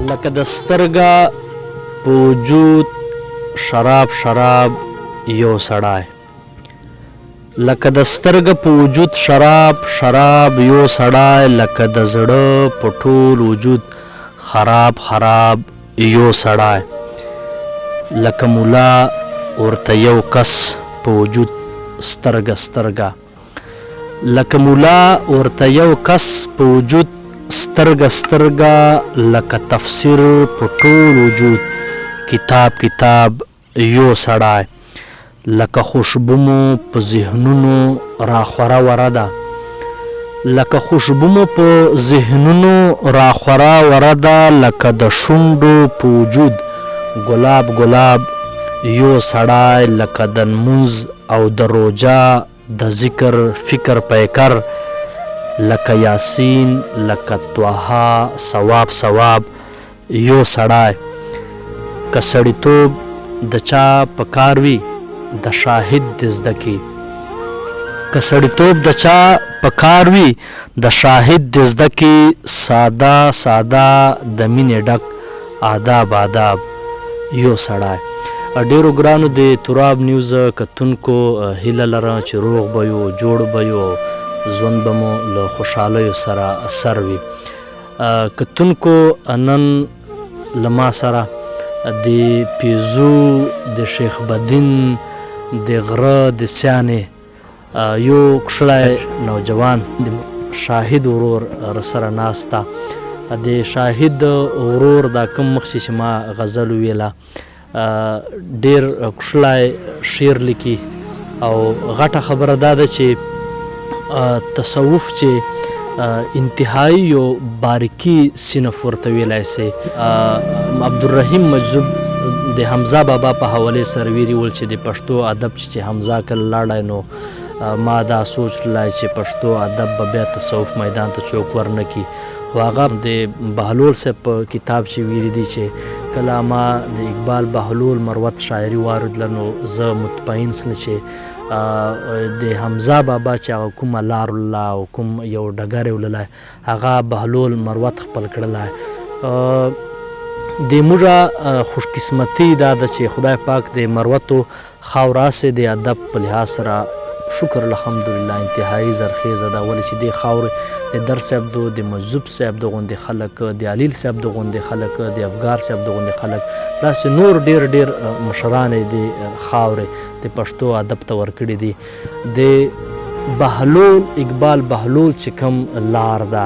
لکه د سترګه په وجود شراب شراب یو سړی، لکه د سترګه په وجود شراب شراب یو سړی، لکه د زړه په ټول وجود خراب خراب یو سړی، لکه مولا ورته یو کس په وجود سترګه سترګه، لکه مولا ورته یو کس په وجود سترګه سترګه، لکه تفسیر په ټول وجود کتاب کتاب یو سړی، لکه خوشبو مو په ذهنونو راخوره وره ده، لکه خوشبو مو په ذهنونو راخوره وره ده، لکه د شونډو په وجود ګلاب ګلاب یو سړی، لکه د لمونځ او د روژه د ذکر فکر پیکر، لکه یاسین لکه طه ثواب ثواب یو سړی. که سړیتوب د چا په کار وي د شاهد د زده کې، که سړیتوب د چا په کار وي د شاهد د زده کې، ساده ساده د مینې ډک آداب آداب یو سړی. ډیرو ګرانو د تراب نیوز کتونکو هیله لرم چې روغ به یو جوړ به یو ژوند به مو له خوشحالیو سره سر وي. کتونکو نن له ما سره د پیزو د شیخ بدین د غره د سیانې یو کوشړی نوجوان د شاهد ورور رسره ناسته. د شاهد ورور دا کوم مخکې چې ما غزل ویله ډیر کوشړی شعر لیکي او غټه خبره دا ده چې تصوف چې انتهایی یو باریکی صنف ورته ویلی سي. عبدالرحیم مجذوب د حمزه بابا په حوالې سره ویلي ول چې د پښتو ادب چې حمزه کله لاړی نو ما دا سوچ لای چې پښتو ادب به بیا تصوف میدان ته چوک ورنه کي. خو هغه د بهلول صاحب په کتاب چې ویلي دي چې کله ما د اقبال بهلول مروت شاعري واردله نو زه مطمئن سم چې د حمزه بابا چې هغه کومه لار الله او کوم یو ډګر یې ولیلی هغه بهلول مروت خپل کړلی. د موږه خوشقسمتي دا ده چې خدای پاک د مروتو خاوره هسې د ادب په لحاظ سره شکر الحمدلله انتهایی زرخیزه ده، ولې چې دې خاورې د در صاحب دو د مجذوب صاحب د غوندې خلک، د علیل صاحب د غوندې خلک، د افګار صاحب د غوندې خلک، داسې نور ډیر ډیر مشران یې د خاورې د پښتو ادب ته ورکړي دي. د بهلول اقبال بهلول چې کوم لار ده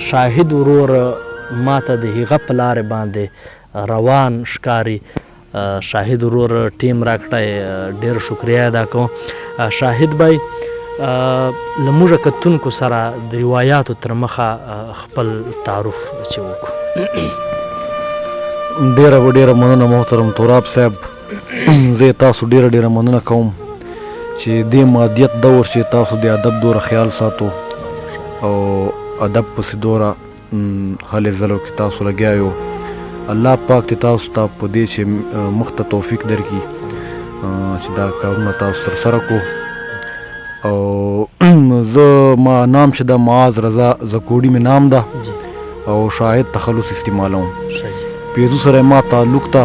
شاهد ورور ما ته د هغه په لارې باندې روان ښکاري. شاهد ورور ټیم راکړی ډیر شکریه ادا کوم. شاهد بای له موږه کتونکو سره د روایاتو تر مخه خپل تعارف چې وکړو. ډیره مننه محترم تراب صاحب. زه تاسو ډیره مننه کوم چې د مادیت دور چې تاسو د ادب دوره خیال ساتو او ادب پسې دوره هلې ځلو کې تاسو لګیا یو. الله پاک ته تاسو ته په دې چې مخ ته توفیق درکړي چې دا کارونه تاسو ترسره کو. او زه ما نام چې دا معاذ رضا زکوړي مې نام ده او شاهد تخلص استعمالوم. پیزو سره ما تعلق ته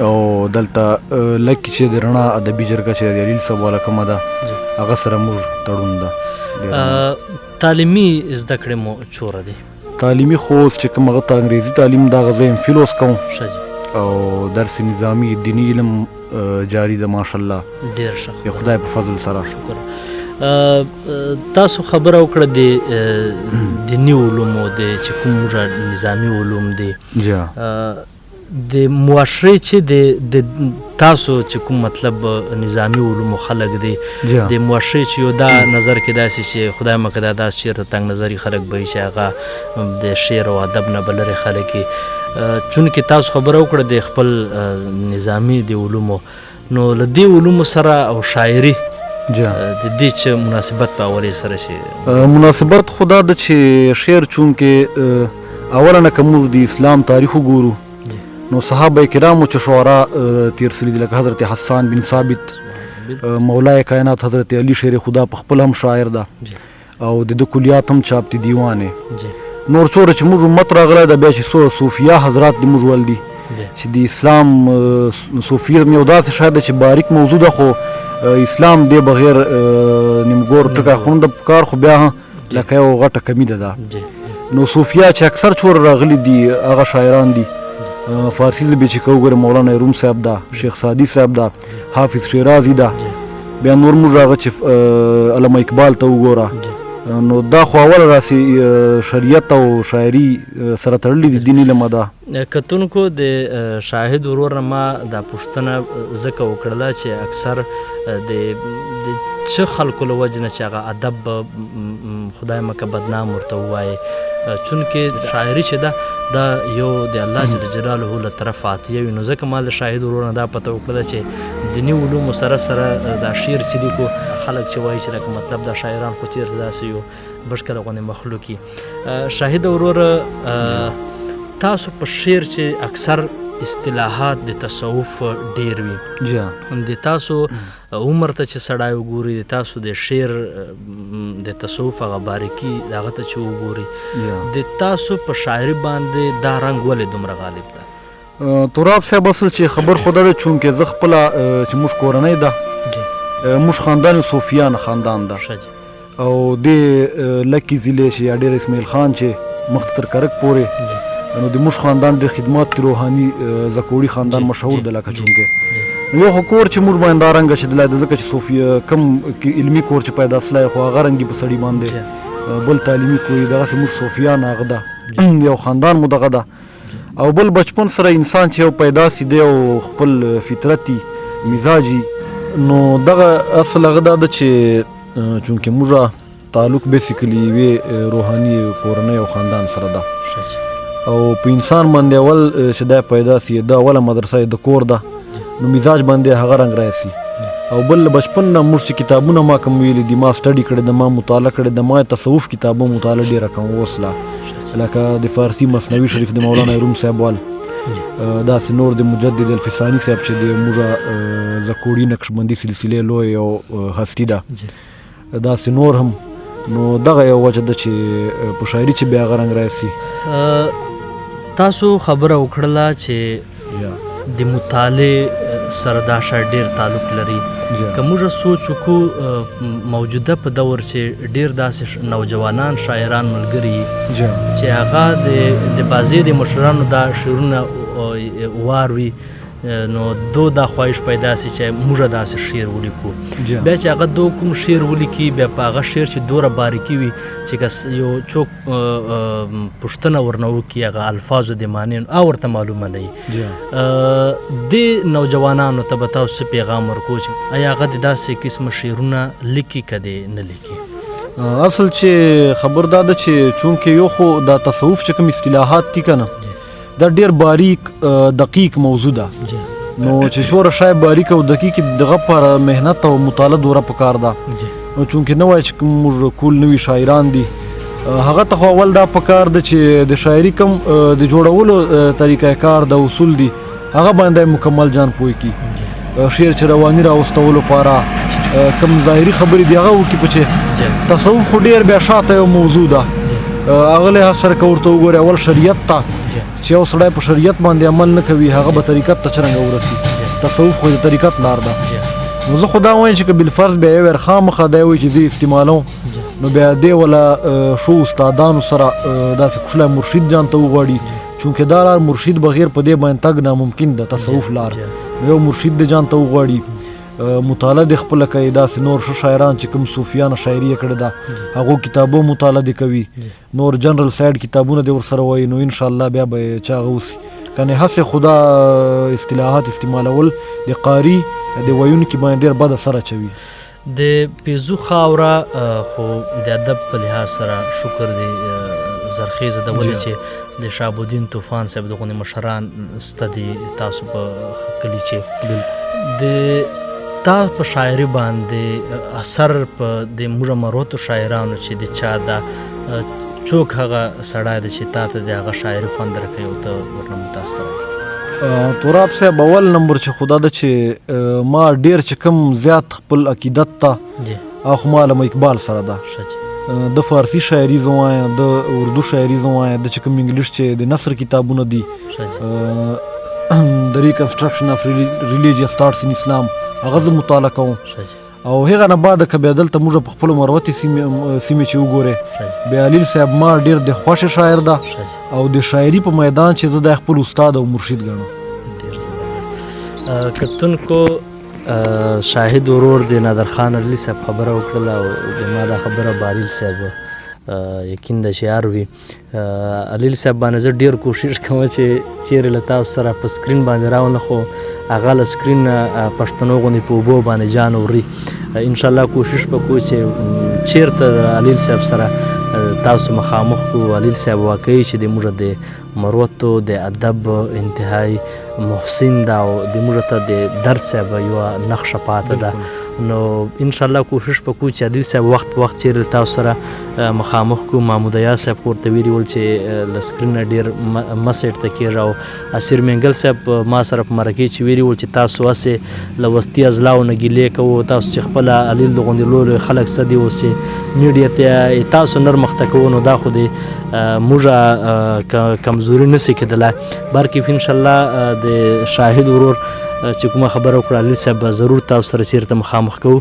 او دلته لکه چې د رڼا ادبي جرګه چې د علیل صاحب والا کومه ده هغه سره موږ تړون ده. تعلیمي زده کړې مو چوره دی؟ تعلیمي خو چې کوم هغه ته انګریزي تعلیم دا غزه ام فیل اوس کوم او درس نظامی دینی علم جاری ده ماشاءالله. ډیر ښه خدای په فضل سره. شکر. تاسو خبره وکړه د دیني علومو د چې کوم نظامی علوم دي د معاشرې چې د تاسو چې کوم مطلب نظامی علومو خلک دي د معاشرې چې یو دا نظر کې داسې چې خدای مکه دا داسې چېرته تنګ نظري خلک به چې هغه د شعر او ادب نه به لرې خلک وي. چونکې تاسو خبره وکړه د خپل نظامی د علومو نو له دې علومو سره او شاعري د دې چې مناسبت په اولې سره شي مناسبت خدا د چې شعر چونکې اوله نه که موږ د اسلام تاریخ وګورو نو صحابه کرامو چې شعرا تیر سلی دي لکه حضرت حسان بن ثابت، مولای کائنات حضرت علی شیر خدا په خپل هم شاعر ده او د کلیات هم چاپ دي دیوانه. نور څومره چې موږ امت راغلی ده بیا چې صوفیه حضرات د موږ ول دي چې د اسلام صوفیزم یو داسې شی ده چې باریک موضوع ده خو اسلام دی بغیر نیمګور ټکی خون د کار خو بیا لکه یو غټه کمی ده دا نو صوفیه چې اکثر چور راغلي دي هغه شاعران دي فارسی ژبې چې که وګورې مولانا روم صاحب ده شیخ سعدي صاحب ده حافظ شیرازي ده بیا نور موږ هغه چې علامه اقبال ته وګوره نو دا خو اول راسي شریعت او شاعري سره تړلې دي دیني علمه ده کتونکو د شاهد ورور نه ما دا پوښتنه ځکه وکړله چې اکثر د څه خلکو له وجې نه چې هغه ادب خدای مکه بدنام ورته ووایي چونکې شاعري چې ده دا یو د الله جل جلاله له طرفه عطیه وي نو ځکه ما د شاهد ورور نه دا پته وکړله چې دیني علومو سره سره دا شعر چې لیکو خلک چې وایي چې لکه مطلب دا شاعران خو چېرته داسې یو بشکله غوندې مخلوق وي شاهد ورور تاسو په شعر چې اکثر اصطلاحات د تصوف ډیر وي د تاسو عمر ته چې سړی وګوري د تاسو د شعر د تصوف هغه باریکي هغه ته چې وګوري د تاسو په شاعري باندې دا رنګ ولې دومره غالب ده تراب صاحب اصل چې خبر خدا ده چونکې زه خپله چې موږ کورنۍ ده موږ خاندان صوفیان خاندان ده او د لکي ضلع چې یا ډېر اسماعیل خان چې مخ تر کرک پورې نو د موږ خاندان ډېر خدمات روحاني زکوړي خاندان مشهور ده لکه چونکې نو یو خو کور چې موږ باندې دا رنګه چې دلای ځکه چې صوفیه کم علمي کور چې پیدا سلی خو هغه رنګي په سړي باندې بل تعلیمي کوي دغسې موږ صوفیان هغه ده یو خاندان مو دغه ده او بل بچپن سره انسان چې یو پیدا سي دی او خپل فطرتي مزاجي نو دغه اصل هغه دا ده چې چونکې موږ تعلق بیسیکلی یوې روحاني کورنۍ او خاندان سره ده او په انسان باندې اول چې دا پیدا سي دا اوله مدرسه د کور ده نو مزاج باندې هغه رنګ راسي او بل بچپن نه موږ چې کتابونه ما کوم ویلي دي ما سټډي کړی د ما مطالعه کړی د ما تصوف کتابو مطالعه ډېره کوم اوس لا لکه د فارسي مثنوي شریف د مولانا روم صاحب وال داسې نور د مجدد الفساني صاحب چې د موږ زکوړي نقشبندي سلسلې لوی او هستي ده داسې نور هم نو دغه یو وجه ده چې په شاعري چې بیا هغه رنګ راسي تاسو خبره وکړله چې د مطالعې سره دا شاید ډېر تعلق لري که موږ سوچ وکړو موجوده په دور چې ډېر داسې نوجوانان شاعران ملګري چې هغه د بعضې د مشرانو دا شعرونه وار وي نو دو دا خواهش پیدا سي چې موږ داسې شعر ولیکو بیا چې هغه دو کوم شعر ولیکي بیا په هغه شعر چې دوره باریکي وي چې که یو څوک پوښتنه ورنه وکړي هغه الفاظو د معنی او ورته معلومه نه وي دې نوجوانانو ته به تاسو څه پیغام ورکوو چې ایا هغه د داسې قسمه شعرونه لیکي که دې نه لیکي اصل چې خبر دا ده چې چونکې یو خو دا تصوف چې کوم اصطلاحات دي که نه دا ډېر باریک دقیق موضوع ده نو چې شوره شای باریک او دقیق دغه پر مهنت او مطالعه دوره پکار ده نو چونکې نه وای چې موږ کول نوي شاعران دي هغه ته خو اول دا پکار ده چې د شاعري کم د جوړولو طریقه کار د اصول دي هغه باندې مکمل جان پوي کی شعر چې رواني راوستولو لپاره کم ظاهري خبرې دی هغه وکړي په چې تصوف خو ډېر بیا شاته یو موضوع ده هغه له سره که ورته وګورې اول شریعت ته چې یو سړی په شریعت باندې عمل نه کوي هغه به طریقت ته څرنګه ورسي تصوف خو د طریقت لار ده نو زه خو دا وایم چې که بالفرض بیا یو خامخا دا وایي چې زه استعمالوم نو بیا دې ولا شو استادانو سره داسې کوشلی مرشد جان ته وغواړي چونکې دا لار مرشد بغیر په دې باندې تګ ناممکن ده تصوف لار نو یو مرشد د جان ته وغواړي مطالعه د خپله کوي داسې نور ښه شاعران چې کوم صوفیانو شاعري یې کړې ده هغو کتابو مطالعه دې کوي نور جنرل سایډ کتابونه دې ورسره وایي نو انشاءالله بیا به چې هغه وسي کنې هسې خدا اصطلاحات استعمالول د قاري د ویونکي باندې ډېر بد اثر اچوي د پیزو خاوره خو د ادب په لحاظ سره شکر دی زرخیزه ده ولې چې د شهابالدین طوفان صاحب دغونې مشران سته دي تاسو په کلي چې د تا په شاعري باندې اثر په د موږ مروتو شاعرانو چې د چا دا څوک هغه سړی دی چې تا ته د هغه شاعري خوند راکوي او ته ورنه متاثره تراب صاحب اول نمبر چې خدا ده چې ما ډېر چې کوم زیات خپل عقیدت ته او خو ما علامه اقبال سره ده د فارسی شاعري زه وایم، د اردو شاعري زه وایم، د چې کوم انګلیش چې د نثر کتابونه دي د ریکنسټرکشن اف ریلیجیس تھاټس ان اسلام هغه زه مطالعه کوم. او هغه نه بعد که بیا دلته موږ په خپلو مروتې سیمې چې وګورې بیا علي صاحب ما ډېر د خوښې شاعر ده او د شاعري په میدان چې زه د خپل استاد او مرشد ګڼم. کتونکو شاهد ورور د نادر خان علي صاحب خبره وکړله او د ما دا خبره باریل صاحب یقین د شعار وي. علي صاحب باندې زه ډېر کوشش کوم چې چیرې له تاسو سره په سکرین باندې راونه خو هغه له سکرین پښتنو غوندې په اوبو باندې جان وري. انشاءالله کوشش به کوو چې چیرته علي صاحب سره تاسو مخامخ کو. علي صاحب واقعي چې د موږ د مروتو د ادب انتهایی محسن ده او د موږ ته د درد صاحب یوه نقشه پاته ده. نو انشاءالله کوشش به کوو چې علي صاحب وخت په وخت چیرې تاسو سره مخامخ کو. محمود یار صاحب خو ورته ویلي ول چې له سکرین نه ډېر مه سیټ ته کېږه او اسیر مینګل صاحب ما سره په مرکې چې ویلي ول چې تاسو هسې له وستي اضلاعو نه ګیلې کوو تاسو چې خپله علي د غوندې لوی خلک څه دي اوس چې میډیا ته تاسو نرمخته کوو نو دا خو د موږ کمزوري نسي کېدلی. بلکې انشاءالله د شاهد ورور چې کومه خبره وکړه علي صاحب ضرور تاسو سره چېرته مخامخ کوو.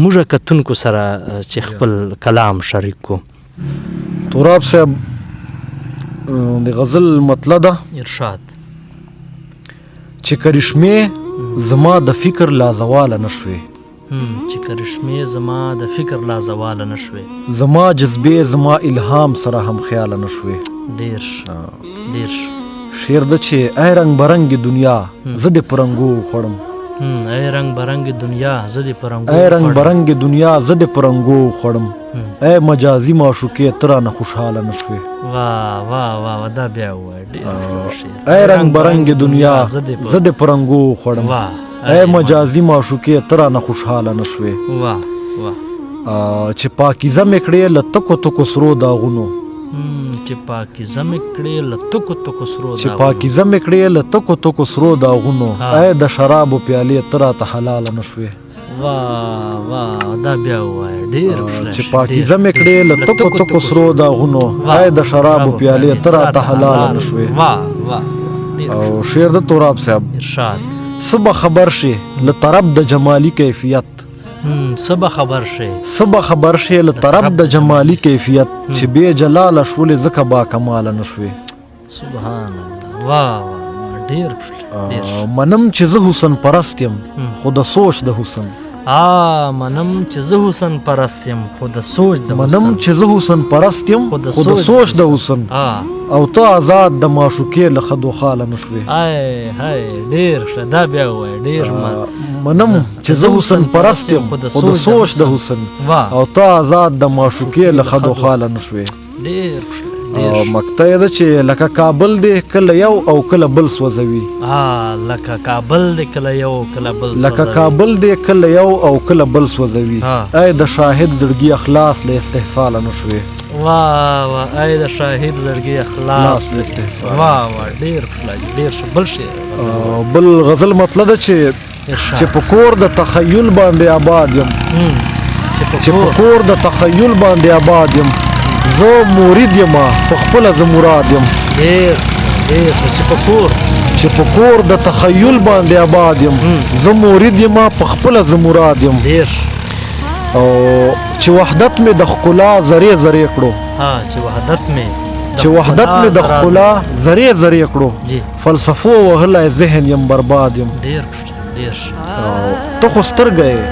موږ کتونکو سره چې خپل کلام شریک کو. تراب صاحب د غزل مطلع ده ارشاد چې کرشمې زما د فکر لازواله نشوې، چې کرشمې زما د فکر لازواله نشوې، زما جذبې زما الهام سره هم خیاله نشوې. ډېر ډېر شعر ده چې ای رنګ برنګ دنیا زه د پرنګو خوړم، ای رنګ برنګ دنیا زه د پرنګو ای رنګ برنګ دنیا زه د پرنګو خوړم، ای مجازي معشوقې ته رانه خوشحاله نشوې. واه واه واه دا بیا ووایه ډېر ای رنګ برنګ دنیا زه د پرنګو خوړم، ای مجازي معشوقې ته رانه خوشحاله نشوې. واه واه چې پاکیزه مې کړې له تکو تکو سرو داغونو، چې پاکیزه مې کړې له تکو تکو سرو داغونو، چې پاکیزه مې کړې له تکو تکو سرو داغونو، ای د شرابو پیالې ته راته حلاله نشوې. واه واه دا بیا ووایه ډېر چې پاکیزه مې کړې له تکو تکو سرو داغونو، ای د شرابو پیالې ته راته حلاله نشوې. واه واه او شعر د تراب صاحب ارشاد څه به خبر شي له طرب د جمالي کیفیت، څه به خبر شي څه به خبر شي له طرب د جمالي کیفیت، چې بې جلاله شولې ځکه با کماله نشوې. سبحان الله. واه واه ډېر منم چې زه حسن پرست یم خو د سوچ د حسن، منم چې زه حسن پرست یم خو د سوچ د حسن، منم چې زه حسن پرست یم خو د سوچ د حسن، او ته آزاد د معشوقې له خدو خاله نشوې. ای هی ډېر ښه دا بیا ووایه ډېر منم چې زه حسن پرست یم خو د سوچ د حسن، او ته آزاد د معشوقې له خدو خاله نشوې. ډېر ښه مقطع ده چې لکه کابل دی کله یو او کله بل سوځوي، لکه کابل دی کله یو او کله بل سوځوي، لکه کابل دی کله یو او کله بل سوځوي، ای د شاهد زړګي اخلاص له استحصاله نشوې. واه واه ای د شاهد زړګي اخلاص له استحصاله. واه واه ډېر ښه بل شعر بل غزل مطلع ده چې په کور د تخیل باندې آباد یم، چې په کور د تخیل باندې آباد یم، زه مرید یم په خپله زه مراد یم. ډېر چې په کور د تخیل باندې آباد یم، زه مرید یم په خپله زه مراد یم. او چې وحدت مې د ښکلا ذرې ذرې کړو، چې وحدت مې د ښکلا ذرې ذرې کړو، فلسفو وهلی ذهن یم برباد یم. ته خو سترګه یې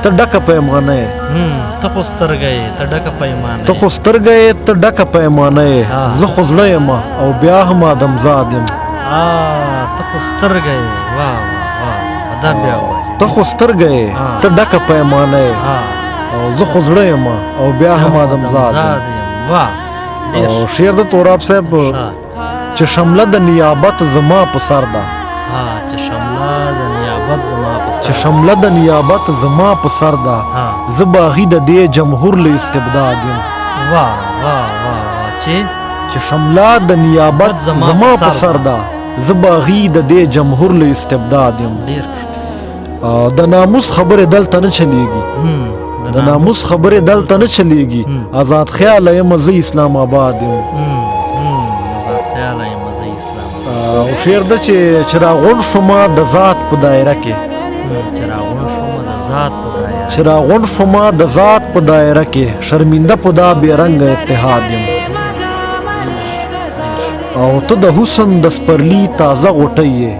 ته ډکه پیمانه یې، ته خو سترګه یې ته ډکه پیمانه یې، ته خو سترګه یې ته ډکه پیمانه یې، زه خو زړه یم او بیا هم آدمزاد یم. ته خو سترګه یې واه واه دا بیا وایه، ته خو سترګه یې ته ډکه پیمانه یې، او زه خو زړه یم او بیا هم آدمزاد یم. او شعر د تراب صاحب چې شمله د نیابت زما په سر ده، چې شمله د نیابت زما په سر ده، زه باغي د دې جمهور له استبداد یم. چې شمله د نیابت زما په سر ده، زه باغي د دې جمهور له استبداد یم. د ناموس خبرې دلته نه چلیږي، د ناموس خبرې دلته نه چلیږي آزاد خیاله یم زه اسلام آباد یم آزاد خیاله یم زه اسلام آباد او شعر ده چې چراغون شومه د ذات په دایره کې چراغون شومه د ذات په دایره چراغون شومه د ذات په دایره کې شرمنده په دا بې رنګه اتحاد یم او ته د حسن د سپرلی تازه غوټۍ یې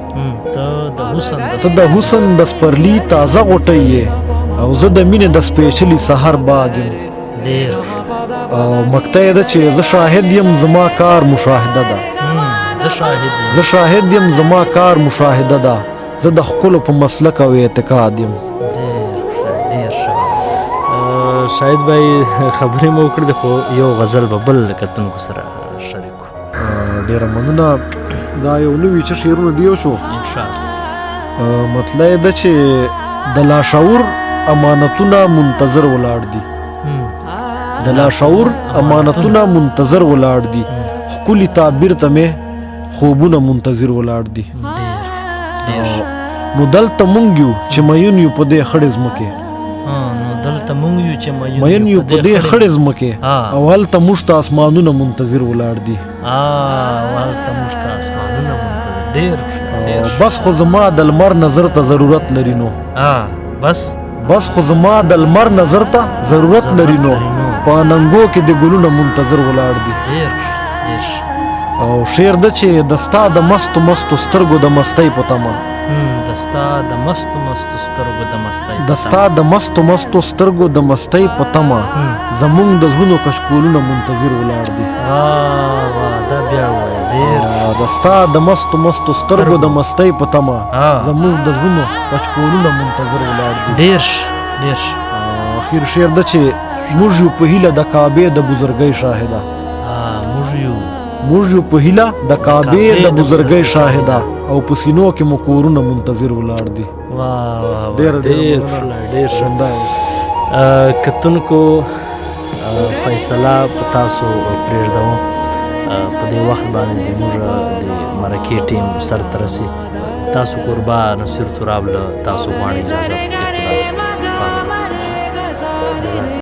ته د حسن د سپرلی تازه غوټۍ یې او زه د مینې د سپېڅلي سحر باد یم او مقطع یې ده چې زه شاهد یم زما کار مشاهده ده زه شاهد یم زما کار مشاهده ده زه د ښکلو په مسلک او اعتقاد یم شاهد بھائی خبرې مو وکړې خو یو غزل به بل کتونکو سره شریک ډېره مننه دا یو نوي چې شعرونه دی شو مطلب یې ده چې د لاشعور امانتونه منتظر ولاړ دي د لاشعور امانتونه منتظر ولاړ دي ښکلي تعبیر ته مې خوبونه منتظر ولاړ دي نو دلته مونږ یو چې میون یو په دې خړې ځمکې مین یو په دې خړې ځمکې او هلته موږ ته اسمانونه منتظر ولاړ دي بس خو زما د لمر نظر ته ضرورت لري نو بس خو زما د لمر نظر ته ضرورت لري نو په اننګو کې د ګلونه منتظر ولاړ دي او شعر ده چې د ستا د مستو مستو سترګو د مستۍ په تمه د ستا د مستو مستو سترګو د مستۍ په تمه زمونږ د زړونو کشکولونه منتظر ولاړ دي د ستا د مستو مستو سترګو د مستۍ په تمه زمونږ د زړونو کشکولونه منتظر ولاړ دي اخیر شعر ده چې موږ یو په هیله د کعبې د بزرګۍ شاهده موږ یو په هیله د کعبې د بزرګۍ شاهده او په سینو کې مو کورونه منتظر ولاړ دي ډېر شنده کتونکو فیصله په تاسو پرېږدوم په دې وخت باندې د موږ د مرکې ټیم سر ته رسي تاسو کوربه نصیر تراب له تاسو غواړي اجازه